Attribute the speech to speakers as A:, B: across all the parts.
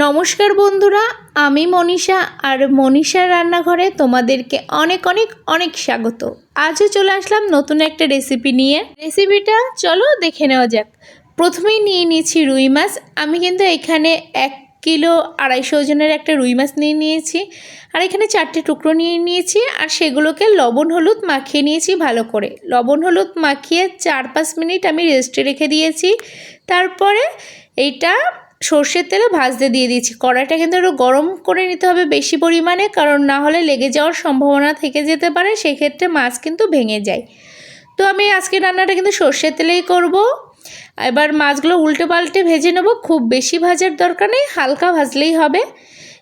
A: নমস্কার বন্ধুরা, আমি মনীষা আর মনীষার রান্নাঘরে তোমাদেরকে অনেক অনেক অনেক স্বাগত। আজও চলে আসলাম নতুন একটা রেসিপি নিয়ে। রেসিপিটা চলো দেখে নেওয়া যাক। প্রথমেই নিয়ে নিয়েছি রুই মাছ। আমি কিন্তু এখানে 1 কিলো 250 ওজনের একটা রুই মাছ নিয়ে নিয়েছি, আর এখানে 4টে টুকরো নিয়ে নিয়েছি, আর সেগুলোকে লবণ হলুদ মাখিয়ে নিয়েছি ভালো করে। লবণ হলুদ মাখিয়ে 4-5 মিনিট আমি রেস্টে রেখে দিয়েছি। তারপরে এইটা সর্ষের তেলে ভাজতে দিয়ে দিয়েছি। কড়াইটা কিন্তু একটু গরম করে নিতে হবে বেশি পরিমাণে, কারণ না হলে লেগে যাওয়ার সম্ভাবনা থেকে যেতে পারে, সেক্ষেত্রে মাছ কিন্তু ভেঙে যায়। তো আমি আজকে রান্নাটা কিন্তু সর্ষের তেলেই করব। এবার মাছগুলো উল্টে পাল্টে ভেজে নেব, খুব বেশি ভাজার দরকার নেই, হালকা ভাজলেই হবে।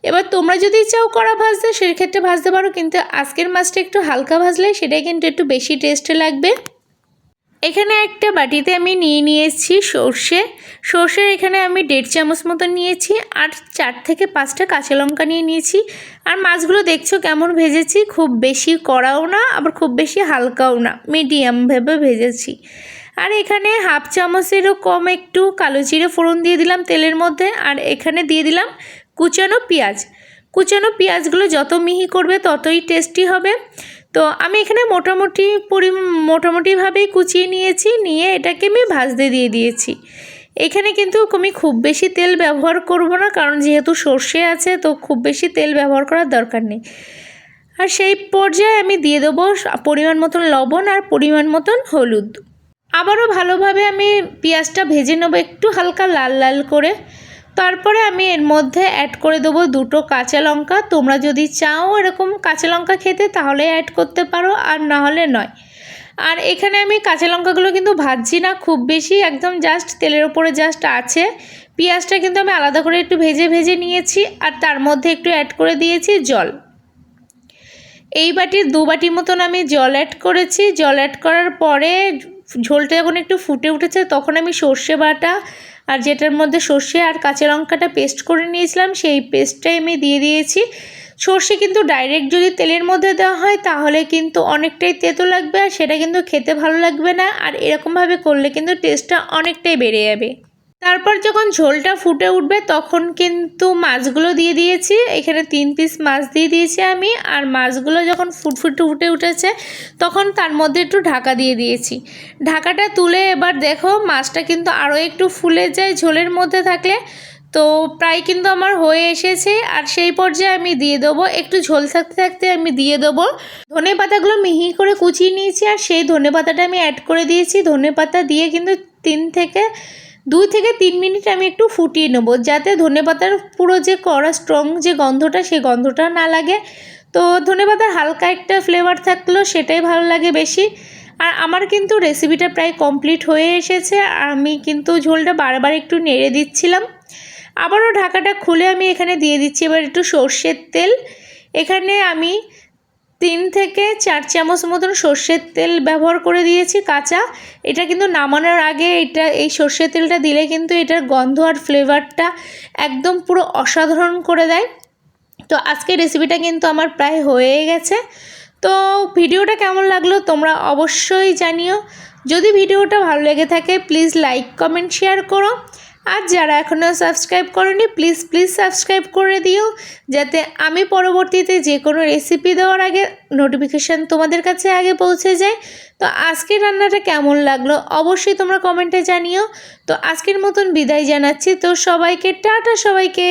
A: এবার তোমরা যদি চাও কড়া ভাজতে সেক্ষেত্রে ভাজতে পারো, কিন্তু আজকের মাছটা একটু হালকা ভাজলে সেটাই কিন্তু একটু বেশি টেস্টে লাগবে। এখানে একটা বাটিতে আমি নিয়ে নিয়েছি সর্ষের এখানে আমি 1.5 চামচ মতো নিয়েছি, আর 4 থেকে 5টা কাঁচা লঙ্কা নিয়ে নিয়েছি। আর মাছগুলো দেখছো কেমন ভেজেছি, খুব বেশি কড়াও না আবার খুব বেশি হালকাও না, মিডিয়ামভাবে ভেজেছি। আর এখানে 1/2 চামচেরও কম একটু কালো জিরে ফোড়ন দিয়ে দিলাম তেলের মধ্যে, আর এখানে দিয়ে দিলাম কুচানো পেঁয়াজগুলো যত মিহি করবে ততই টেস্টি হবে। তো আমি এখানে মোটামুটিভাবেই কুচিয়ে নিয়েছি, নিয়ে এটাকে আমি ভাজতে দিয়ে দিয়েছি। এখানে কিন্তু আমি খুব বেশি তেল ব্যবহার করব না, কারণ যেহেতু সর্ষে আছে তো খুব বেশি তেল ব্যবহার করার দরকার নেই। আর সেই পর্যায়ে আমি দিয়ে দেবো পরিমাণ মতন লবণ আর পরিমাণ মতন হলুদ। আবারও ভালোভাবে আমি পেঁয়াজটা ভেজে নেবো একটু হালকা লাল লাল করে। তারপরে আমি এর মধ্যে অ্যাড করে দেবো 2টো কাঁচা লঙ্কা। তোমরা যদি চাও এরকম কাঁচা লঙ্কা খেতে তাহলে অ্যাড করতে পারো, আর না হলে নয়। আর এখানে আমি কাঁচা লঙ্কাগুলো কিন্তু ভাজছি না খুব বেশি, একদম জাস্ট তেলের ওপরে জাস্ট আছে। পেঁয়াজটা কিন্তু আমি আলাদা করে একটু ভেজে নিয়েছি, আর তার মধ্যে একটু অ্যাড করে দিয়েছি জল। এই বাটির 2 বাটি মতন আমি জল অ্যাড করেছি। জল অ্যাড করার পরে ঝোলটা যখন একটু ফুটে উঠেছে তখন আমি সর্ষে বাটা, আর যেটার মধ্যে সর্ষে আর কাঁচা লঙ্কাটা পেস্ট করে নিয়েছিলাম সেই পেস্টটাই আমি দিয়ে দিয়েছি। সর্ষে কিন্তু ডাইরেক্ট যদি তেলের মধ্যে দেওয়া হয় তাহলে কিন্তু অনেকটাই তেতো লাগবে, আর সেটা কিন্তু খেতে ভালো লাগবে না। আর এরকমভাবে করলে কিন্তু টেস্টটা অনেকটাই বেড়ে যাবে। তারপর যখন ঝোলটা ফুটে উঠবে তখন কিন্তু মাছগুলো দিয়ে দিয়েছি। এখানে 3 পিস মাছ দিয়ে দিয়েছি আমি, আর মাছগুলো যখন ফুটে উঠেছে তখন তার মধ্যে একটু ঢাকা দিয়ে দিয়েছি। ঢাকাটা তুলে এবার দেখো মাছটা কিন্তু আরও একটু ফুলে যায় ঝোলের মধ্যে থাকলে। তো প্রায় কিন্তু আমার হয়ে এসেছে, আর সেই পর্যায়ে আমি দিয়ে দেবো একটু ঝোল থাকতে থাকতে আমি দিয়ে দেবো ধনেপাতাগুলো মিহি করে কুচিয়ে নিয়েছি, আর সেই ধনেপাতাটা আমি অ্যাড করে দিয়েছি। ধনেপাতা দিয়ে কিন্তু 2 থেকে 3 মিনিট আমি একটু ফুটিয়ে নেব, যাতে ধনেপাতার পুরো যে কড়া স্ট্রং যে গন্ধটা সেই গন্ধটা না লাগে। তো ধনেপাতার হালকা একটা ফ্লেভার থাকলেও সেটাই ভালো লাগে বেশি। আর আমার কিন্তু রেসিপিটা প্রায় কমপ্লিট হয়ে এসেছে। আমি কিন্তু ঝোলটা বারবার একটু নেড়ে দিচ্ছিলাম। আবারও ঢাকাটা খুলে আমি এখানে দিয়ে দিচ্ছি এবার একটু সর্ষের তেল। এখানে আমি 3 থেকে 4 চামচ মতন সর্ষের তেল ব্যবহার করে দিয়েছি কাঁচা। এটা কিন্তু নামানোর আগে এই সর্ষের তেলটা দিলে কিন্তু এটার গন্ধ আর ফ্লেভারটা একদম পুরো অসাধারণ করে দেয়। তো আজকের রেসিপিটা কিন্তু আমার প্রায় হয়ে গেছে। তো ভিডিওটা কেমন লাগলো তোমরা অবশ্যই জানিও। যদি ভিডিওটা ভালো লেগে থাকে প্লিজ লাইক কমেন্ট শেয়ার করো, আর যারা এখনও সাবস্ক্রাইব করোনি প্লিজ সাবস্ক্রাইব করে দিও, যাতে আমি পরবর্তীতে যে কোনো রেসিপি দেওয়ার আগে নোটিফিকেশান তোমাদের কাছে আগে পৌঁছে যায়। তো আজকের রান্নাটা কেমন লাগলো অবশ্যই তোমরা কমেন্টে জানিও। তো আজকের মতন বিদায় জানাচ্ছি। তো সবাইকে টাটা, সবাইকে।